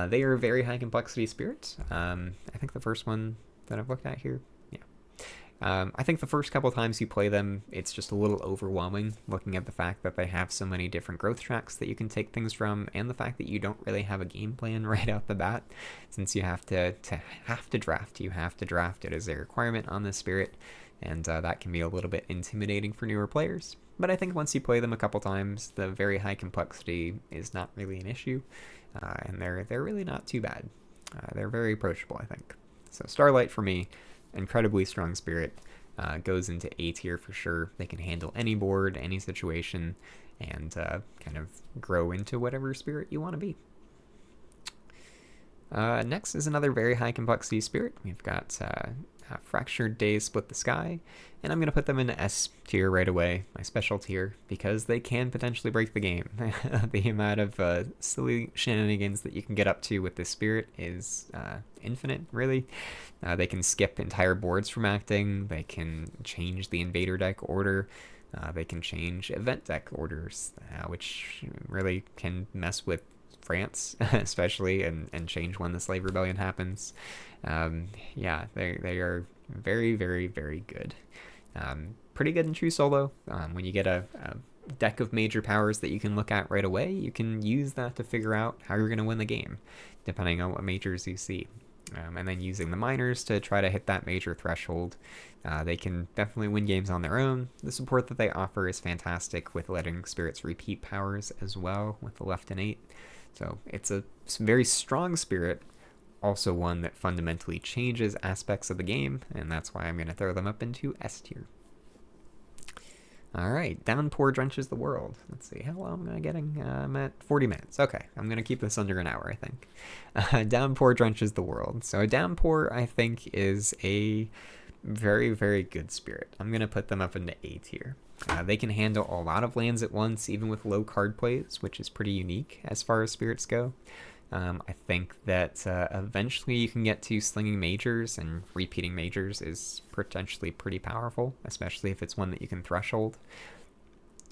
They are a very high complexity spirit. I think the first one that I've looked at here, yeah. I think the first couple times you play them, it's just a little overwhelming looking at the fact that they have so many different growth tracks that you can take things from, and the fact that you don't really have a game plan right out the bat, since you have to draft. You have to draft it as a requirement on this spirit, and that can be a little bit intimidating for newer players. But I think once you play them a couple times, the very high complexity is not really an issue, and they're really not too bad. They're very approachable, I think. So Starlight for me, incredibly strong spirit, goes into A tier for sure. They can handle any board, any situation, and kind of grow into whatever spirit you want to be. Next is another very high complexity spirit. We've got Fractured Days Split the Sky, and I'm going to put them into S tier right away, my special tier, because they can potentially break the game. The amount of silly shenanigans that you can get up to with this spirit is infinite, really. They can skip entire boards from acting, they can change the invader deck order, they can change event deck orders, which really can mess with France, especially, and change when the Slave Rebellion happens. Yeah, they are very, very, very good. Pretty good in true solo. When you get a deck of major powers that you can look at right away, you can use that to figure out how you're going to win the game, depending on what majors you see. And then using the minors to try to hit that major threshold. They can definitely win games on their own. The support that they offer is fantastic with letting spirits repeat powers as well with the left innate. So it's a very strong spirit, also one that fundamentally changes aspects of the game, and that's why I'm going to throw them up into S tier. Alright, Downpour drenches the world. Let's see, how long am I getting? I'm at 40 minutes. Okay, I'm going to keep this under an hour, I think. Downpour drenches the world. So a Downpour, I think, is a very, very good spirit. I'm going to put them up into A tier. They can handle a lot of lands at once, even with low card plays, which is pretty unique as far as spirits go. I think that eventually you can get to slinging majors, and repeating majors is potentially pretty powerful, especially if it's one that you can threshold.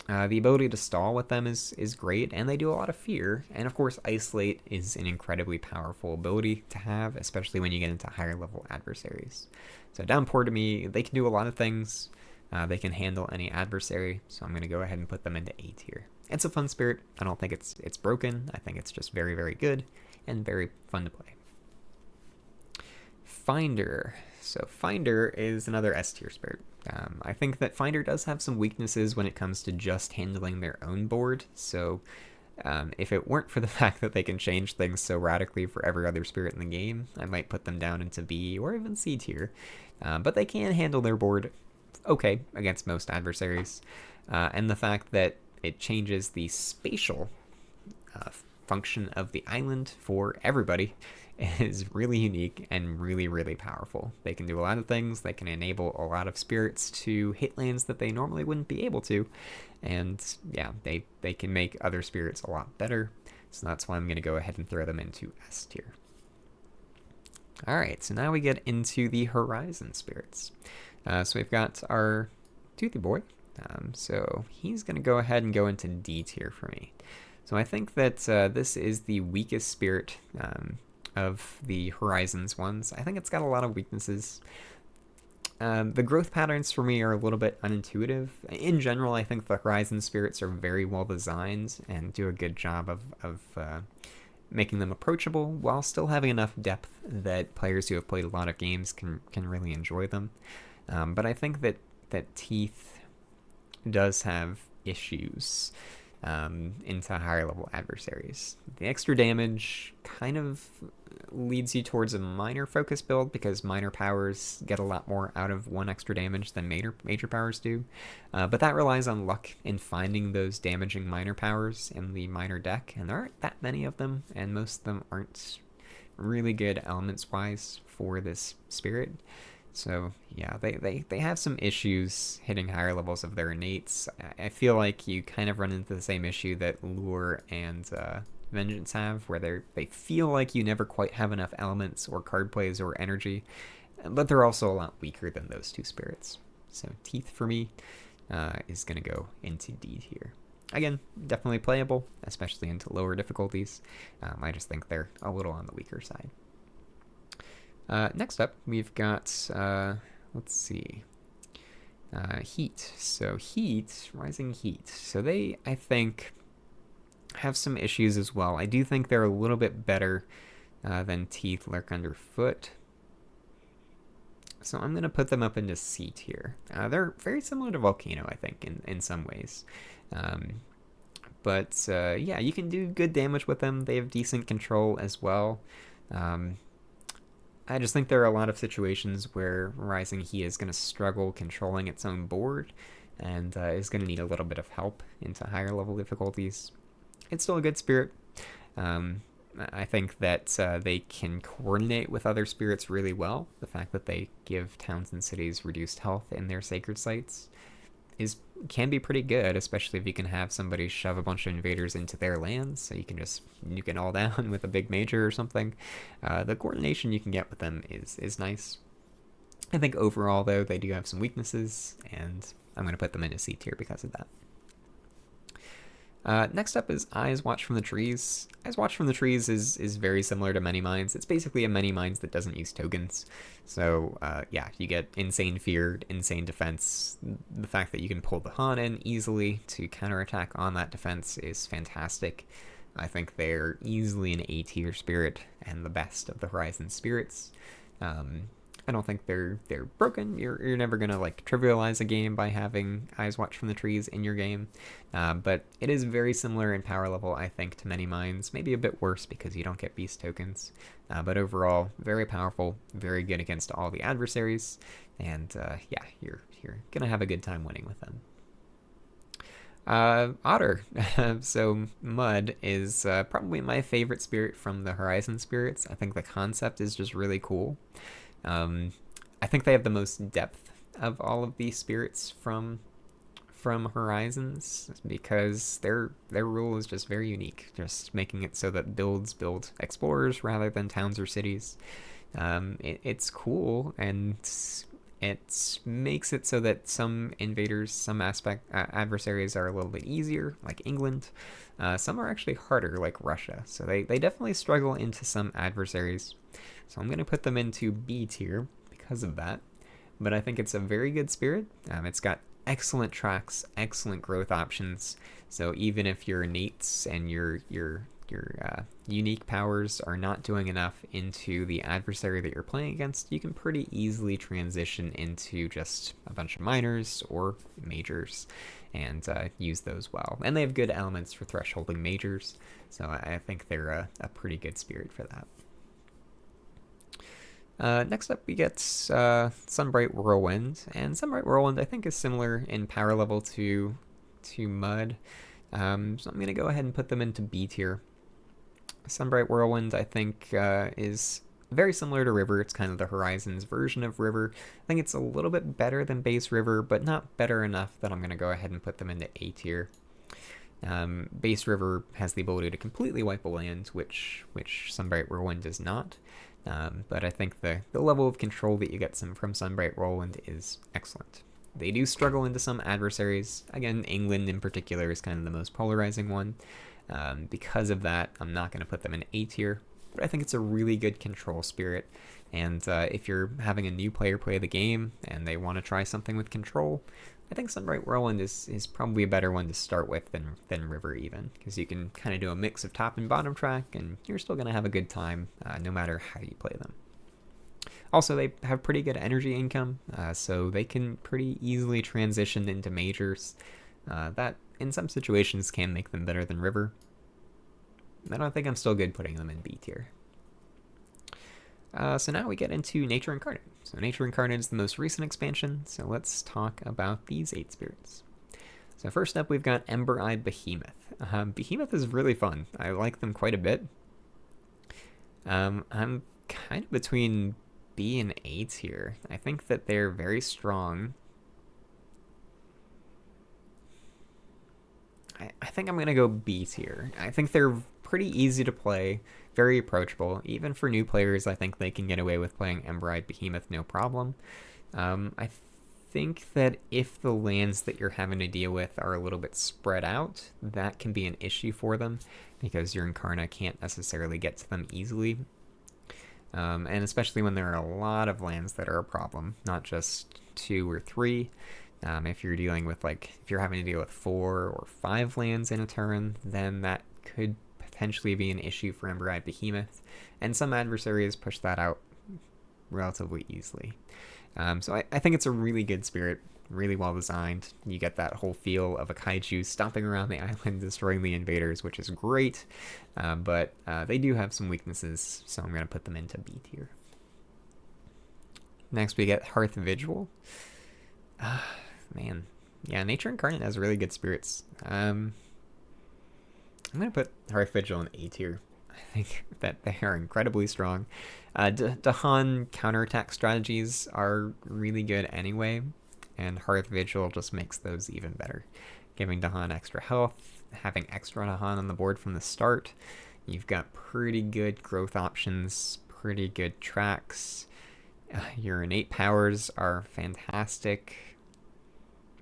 The ability to stall with them is great, and they do a lot of fear. And of course, Isolate is an incredibly powerful ability to have, especially when you get into higher level adversaries. So Downpour to me, they can do a lot of things. They can handle any adversary, so I'm going to go ahead and put them into A tier. It's a fun spirit. I don't think it's broken. I think it's just very, very good and very fun to play. Finder. So Finder is another S tier spirit. I think that Finder does have some weaknesses when it comes to just handling their own board. So if it weren't for the fact that they can change things so radically for every other spirit in the game, I might put them down into B or even C tier. But they can handle their board okay against most adversaries. And the fact that it changes the spatial function of the island for everybody is really unique and really, really powerful. They can do a lot of things. They can enable a lot of spirits to hit lands that they normally wouldn't be able to. And yeah, they can make other spirits a lot better. So that's why I'm going to go ahead and throw them into S tier. Alright, so now we get into the Horizon spirits. So we've got our Toothy Boy. So he's going to go ahead and go into D tier for me. So I think that this is the weakest spirit of the Horizons ones. I think it's got a lot of weaknesses. The growth patterns for me are a little bit unintuitive. In general, I think the Horizon spirits are very well designed and do a good job of making them approachable while still having enough depth that players who have played a lot of games can really enjoy them. But I think that Teeth does have issues into higher level adversaries. The extra damage kind of leads you towards a minor focus build because minor powers get a lot more out of one extra damage than major powers do. But that relies on luck in finding those damaging minor powers in the minor deck, and there aren't that many of them, and most of them aren't really good elements wise for this spirit. So yeah, they have some issues hitting higher levels of their innates. I feel like you kind of run into the same issue that Lure and Vengeance have, where they feel like you never quite have enough elements or card plays or energy, but they're also a lot weaker than those two spirits. So Teeth for me is going to go into D tier. Again, definitely playable, especially into lower difficulties. I just think they're a little on the weaker side. Next up, we've got, let's see, Heat. So Rising Heat. So they, I think, have some issues as well. I do think they're a little bit better than Teeth Lurk Underfoot. So I'm going to put them up into C tier. They're very similar to Volcano, I think, in some ways. But yeah, you can do good damage with them. They have decent control as well. I just think there are a lot of situations where Rising Heat is going to struggle controlling its own board and is going to need a little bit of help into higher level difficulties. It's still a good spirit. I think that they can coordinate with other spirits really well. The fact that they give towns and cities reduced health in their sacred sites can be pretty good, especially if you can have somebody shove a bunch of invaders into their lands, so you can just nuke it all down with a big major or something. The coordination you can get with them is nice. I think overall, though, they do have some weaknesses, and I'm going to put them into C tier because of that. Next up is Eyes Watch from the Trees. Eyes Watch from the Trees is very similar to Many Minds. It's basically a Many Minds that doesn't use tokens. So yeah, you get insane fear, insane defense. The fact that you can pull the Han in easily to counterattack on that defense is fantastic. I think they're easily an A tier spirit and the best of the Horizon spirits. I don't think they're broken. You're never gonna like trivialize a game by having Eyes Watch from the Trees in your game, but it is very similar in power level, I think, to many mines. Maybe a bit worse because you don't get beast tokens, but overall very powerful, very good against all the adversaries, and yeah, you're gonna have a good time winning with them. Otter. So Mud is probably my favorite spirit from the Horizon spirits. I think the concept is just really cool. I think they have the most depth of all of these spirits from Horizons because their rule is just very unique, just making it so that builds build explorers rather than towns or cities. It's cool, and it makes it so that some invaders, some adversaries are a little bit easier, like England. Some are actually harder, like Russia. So they definitely struggle into some adversaries. So I'm going to put them into B tier because of that. But I think it's a very good spirit. It's got excellent tracks, excellent growth options. So even if your innates and your unique powers are not doing enough into the adversary that you're playing against, you can pretty easily transition into just a bunch of minors or majors and use those well. And they have good elements for thresholding majors, so I think they're a pretty good spirit for that. Next up, we get Sunbright Whirlwind, and Sunbright Whirlwind I think is similar in power level to Mud, so I'm going to go ahead and put them into B tier. Sunbright Whirlwind, I think, is very similar to River. It's kind of the Horizons version of River. I think it's a little bit better than Base River, but not better enough that I'm going to go ahead and put them into A tier. Base River has the ability to completely wipe a land, which Sunbright Whirlwind does not. But I think the level of control that you get from Sunbright Whirlwind is excellent. They do struggle into some adversaries. Again, England in particular is kind of the most polarizing one. Because of that, I'm not going to put them in A tier, but I think it's a really good control spirit. And if you're having a new player play the game and they want to try something with control, I think Sunbright Whirlwind is probably a better one to start with than River even, because you can kind of do a mix of top and bottom track, and you're still going to have a good time no matter how you play them. Also, they have pretty good energy income, so they can pretty easily transition into majors. That, in some situations, can make them better than River. I don't think I'm still good putting them in B tier. So now we get into Nature Incarnate. So Nature Incarnate is the most recent expansion, so let's talk about these 8 spirits. So first up, we've got Ember-Eyed Behemoth. Behemoth is really fun. I like them quite a bit. I'm kind of between B and A tier. I think that they're very strong. I think I'm going to go B tier. I think they're pretty easy to play, very approachable. Even for new players, I think they can get away with playing Ember-Eyed Behemoth no problem. I think that if the lands that you're having to deal with are a little bit spread out, that can be an issue for them because your Incarna can't necessarily get to them easily. And especially when there are a lot of lands that are a problem, not just 2 or 3. If you're dealing with, if you're having to deal with 4 or 5 lands in a turn, then that could potentially be an issue for Ember-Eyed Behemoth, and some adversaries push that out relatively easily. So I think it's a really good spirit, really well designed. You get that whole feel of a kaiju stomping around the island, destroying the invaders, which is great, but they do have some weaknesses, so I'm going to put them into B tier. Next, we get Hearth Vigil. Man, yeah, Nature Incarnate has really good spirits. I'm going to put Hearth Vigil in A tier. I think that they are incredibly strong. Dahan counterattack strategies are really good anyway, and Hearth Vigil just makes those even better. Giving Dahan extra health, having extra Dahan on the board from the start. You've got pretty good growth options, pretty good tracks. Your innate powers are fantastic.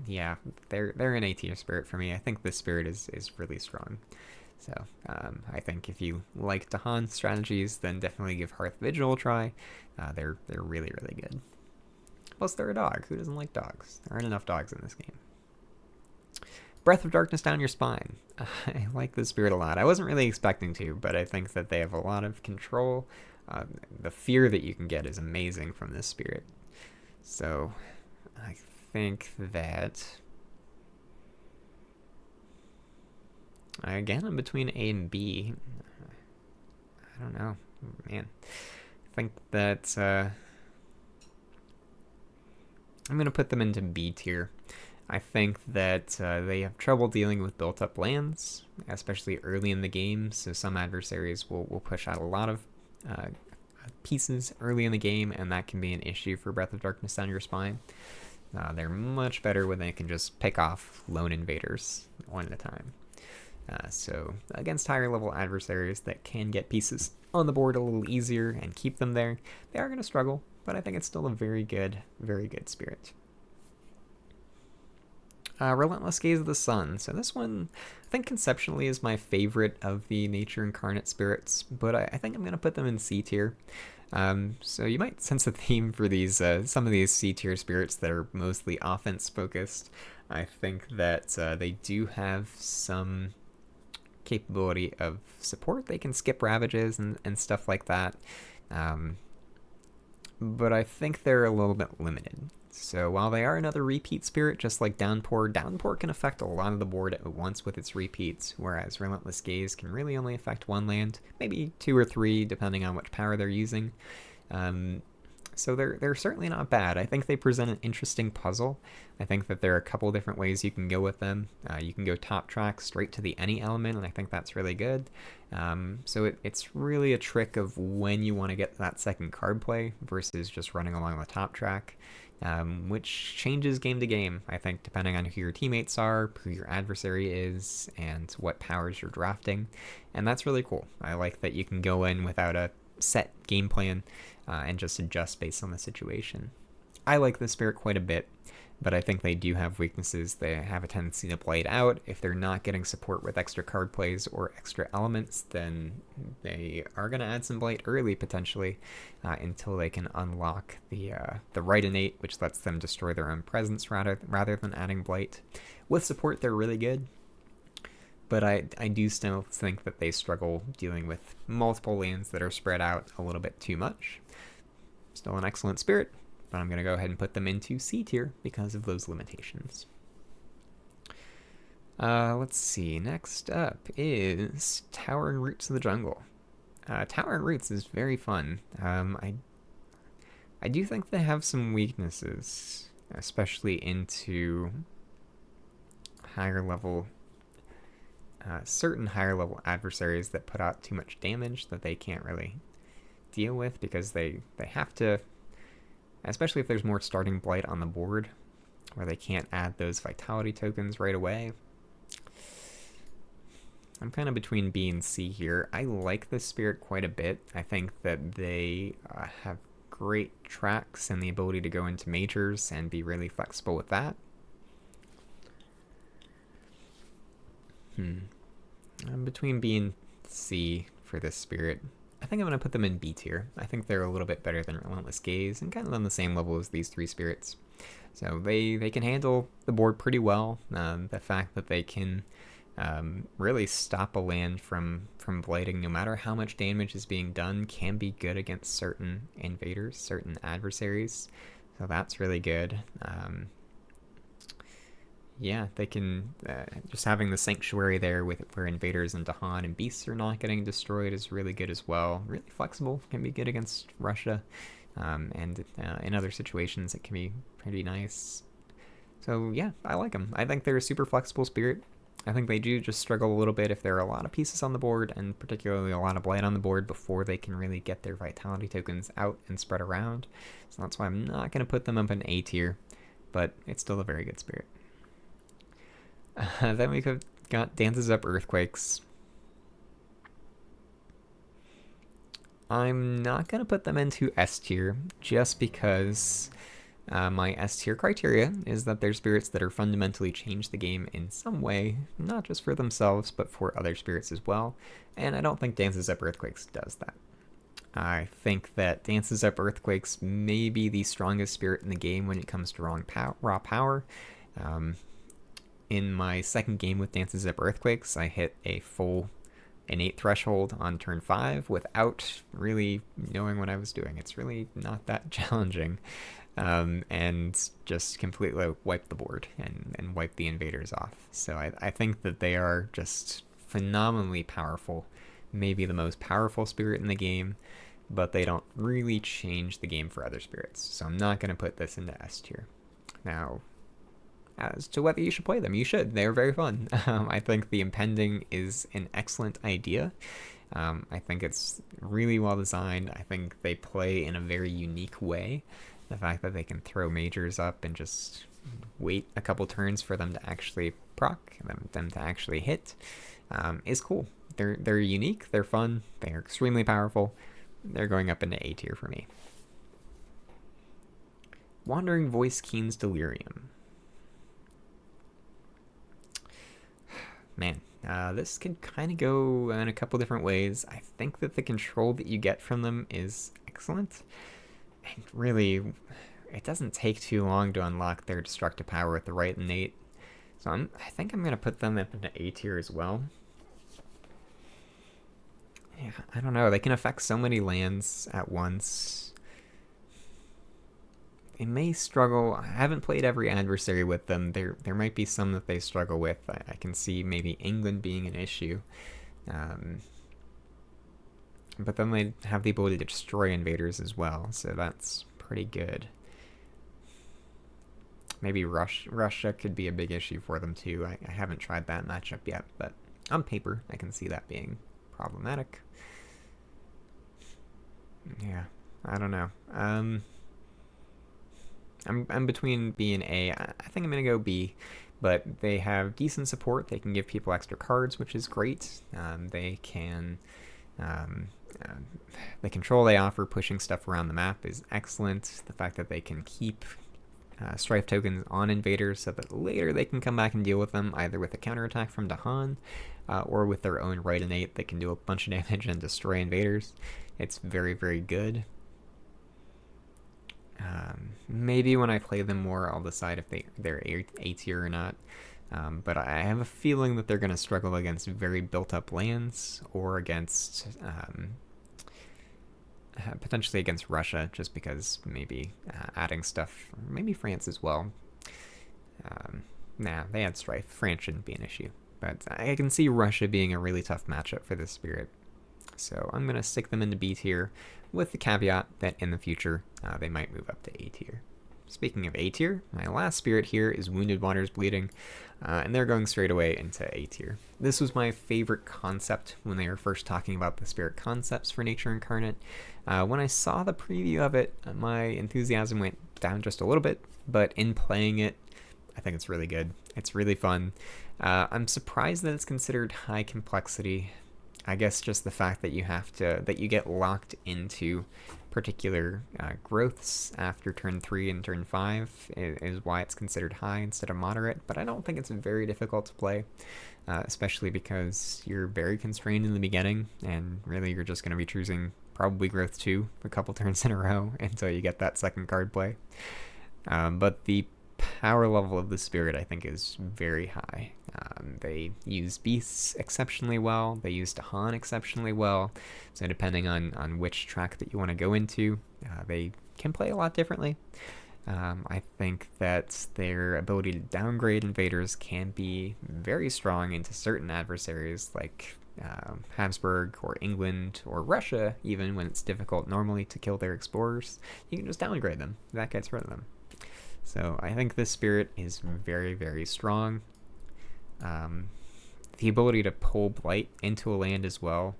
Yeah, they're an A tier spirit for me. I think this spirit is really strong. So I think if you like Dahan strategies, then definitely give Hearth Vigil a try. They're really, really good. Plus, they're a dog. Who doesn't like dogs? There aren't enough dogs in this game. Breath of Darkness Down Your Spine. I like this spirit a lot. I wasn't really expecting to, but I think that they have a lot of control, the fear that you can get is amazing from this spirit. So I think that, again, I'm between A and B. I don't know, man. I think that I'm going to put them into B tier. I think that they have trouble dealing with built-up lands, especially early in the game, so some adversaries will push out a lot of pieces early in the game, and that can be an issue for Breath of Darkness down your spine. They're much better when they can just pick off lone invaders one at a time. So against higher level adversaries that can get pieces on the board a little easier and keep them there, they are going to struggle, but I think it's still a very good spirit. Relentless Gaze of the Sun. So this one, I think conceptually is my favorite of the Nature Incarnate spirits, but I think I'm going to put them in C tier. So you might sense a theme for these some of these C tier spirits that are mostly offense focused. I think that they do have some capability of support. They can skip ravages and stuff like that. But I think they're a little bit limited. So while they are another repeat spirit, just like Downpour can affect a lot of the board at once with its repeats, whereas Relentless Gaze can really only affect one land, maybe 2 or 3, depending on which power they're using. So they're certainly not bad. I think they present an interesting puzzle. I think that there are a couple different ways you can go with them. You can go top track straight to the any element, and I think that's really good. So it's really a trick of when you want to get that second card play versus just running along the top track, which changes game to game, I think, depending on who your teammates are, who your adversary is, and what powers you're drafting. And that's really cool. I like that you can go in without a set game plan and just adjust based on the situation. I like this spirit quite a bit, but I think they do have weaknesses. They have a tendency to blight out. If they're not getting support with extra card plays or extra elements, then they are going to add some blight early, potentially, until they can unlock the right innate, which lets them destroy their own presence rather than adding blight. With support, they're really good, but I do still think that they struggle dealing with multiple lands that are spread out a little bit too much. Still an excellent spirit, but I'm going to go ahead and put them into C tier because of those limitations. Let's see. Next up is Towering Roots of the Jungle. Towering Roots is very fun. I do think they have some weaknesses, especially into higher level, certain higher level adversaries that put out too much damage that they can't really deal with because they have to, especially if there's more starting blight on the board where they can't add those vitality tokens right away. I'm kind of between B and C here. I like this spirit quite a bit. I think that they have great tracks and the ability to go into majors and be really flexible with that. I'm between B and C for this spirit. I think I'm going to put them in B tier. I think they're a little bit better than Relentless Gaze and kind of on the same level as these 3 spirits. So they can handle the board pretty well. The fact that they can really stop a land from blighting no matter how much damage is being done can be good against certain invaders, certain adversaries. So that's really good. Yeah, they can, just having the Sanctuary there where invaders and Dahan and beasts are not getting destroyed is really good as well. Really flexible, can be good against Russia, and in other situations it can be pretty nice. So yeah, I like them. I think they're a super flexible spirit. I think they do just struggle a little bit if there are a lot of pieces on the board, and particularly a lot of blight on the board before they can really get their vitality tokens out and spread around. So that's why I'm not going to put them up in A tier, but it's still a very good spirit. Then we got Dances Up Earthquakes. I'm not going to put them into S tier just because my S tier criteria is that they're spirits that are fundamentally change the game in some way, not just for themselves, but for other spirits as well. And I don't think Dances Up Earthquakes does that. I think that Dances Up Earthquakes may be the strongest spirit in the game when it comes to raw power. In my second game with Dances Up Earthquakes, I hit a full innate threshold on turn 5 without really knowing what I was doing. It's really not that challenging. And just completely wipe the board and wipe the invaders off. So I think that they are just phenomenally powerful, maybe the most powerful spirit in the game, but they don't really change the game for other spirits. So I'm not going to put this into S tier. Now, as to whether you should play them, you should. They're very fun. I think the impending is an excellent idea. I think it's really well designed. I think they play in a very unique way. The fact that they can throw majors up and just wait a couple turns for them to actually proc, them to actually hit, is cool. They're unique, they're fun, they're extremely powerful. They're going up into A tier for me. Wandering Voice Keen's Delirium. Man, this could kind of go in a couple different ways. I think that the control that you get from them is excellent. And really, it doesn't take too long to unlock their destructive power with the right innate. So I think I'm going to put them up into A tier as well. Yeah, I don't know. They can affect so many lands at once. They may struggle. I haven't played every adversary with them. There might be some that they struggle with. I can see maybe England being an issue. But then they have the ability to destroy invaders as well, so that's pretty good. Maybe Russia could be a big issue for them too. I haven't tried that matchup yet, but on paper, I can see that being problematic. Yeah, I don't know. I'm between B and A. I think I'm gonna go B, but they have decent support. They can give people extra cards, which is great. They can. The control they offer pushing stuff around the map is excellent. The fact that they can keep strife tokens on invaders so that later they can come back and deal with them either with a counterattack from Dahan or with their own right innate that can do a bunch of damage and destroy invaders. It's very, very good. Maybe when I play them more, I'll decide if they're A tier or not. But I have a feeling that they're going to struggle against very built-up lands or against potentially against Russia, just because maybe adding stuff, maybe France as well. Nah, they had strife. France shouldn't be an issue. But I can see Russia being a really tough matchup for this spirit. So I'm going to stick them into B tier with the caveat that in the future they might move up to A tier. Speaking of A tier, my last spirit here is Wounded Waters Bleeding, and they're going straight away into A tier. This was my favorite concept when they were first talking about the spirit concepts for Nature Incarnate. When I saw the preview of it, my enthusiasm went down just a little bit, but in playing it, I think it's really good. It's really fun. I'm surprised that it's considered high complexity. I guess just the fact that you get locked into particular growths after turn 3 and turn 5 is why it's considered high instead of moderate, but I don't think it's very difficult to play, especially because you're very constrained in the beginning, and really you're just going to be choosing probably growth 2 a couple turns in a row until you get that second card play. But the power level of the spirit, I think, is very high. They use beasts exceptionally well. They use Dahan exceptionally well. So depending on which track that you want to go into, they can play a lot differently. I think that their ability to downgrade invaders can be very strong into certain adversaries like Habsburg or England or Russia, even when it's difficult normally to kill their explorers. You can just downgrade them. That gets rid of them. So I think this spirit is very, very strong. The ability to pull Blight into a land as well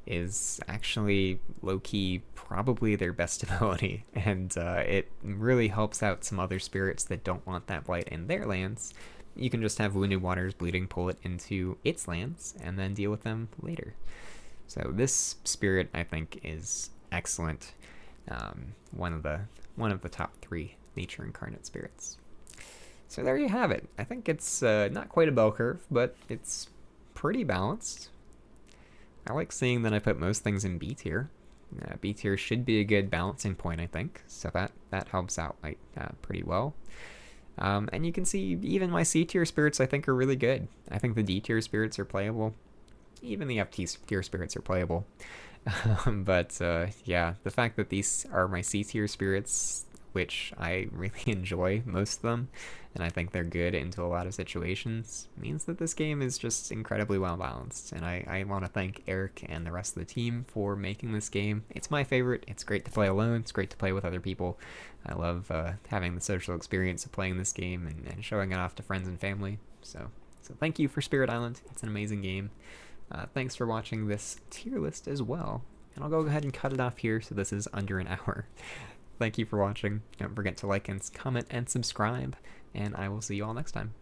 is actually low-key probably their best ability, and it really helps out some other spirits that don't want that Blight in their lands. You can just have Wounded Waters Bleeding pull it into its lands and then deal with them later. So this spirit, I think, is excellent. One of the top 3 Nature Incarnate spirits. So there you have it. I think it's not quite a bell curve, but it's pretty balanced. I like seeing that I put most things in B tier. B tier should be a good balancing point, I think, so that helps out pretty well. And you can see even my C tier spirits I think are really good. I think the D tier spirits are playable. even the tier spirits are playable. But yeah, the fact that these are my C tier spirits, which I really enjoy most of them, and I think they're good into a lot of situations, means that this game is just incredibly well balanced. And I want to thank Eric and the rest of the team for making this game. It's my favorite. It's great to play alone. It's great to play with other people. I love having the social experience of playing this game and showing it off to friends and family. So thank you for Spirit Island. It's an amazing game. Thanks for watching this tier list as well. And I'll go ahead and cut it off here, so this is under an hour. Thank you for watching. Don't forget to like and comment and subscribe, and I will see you all next time.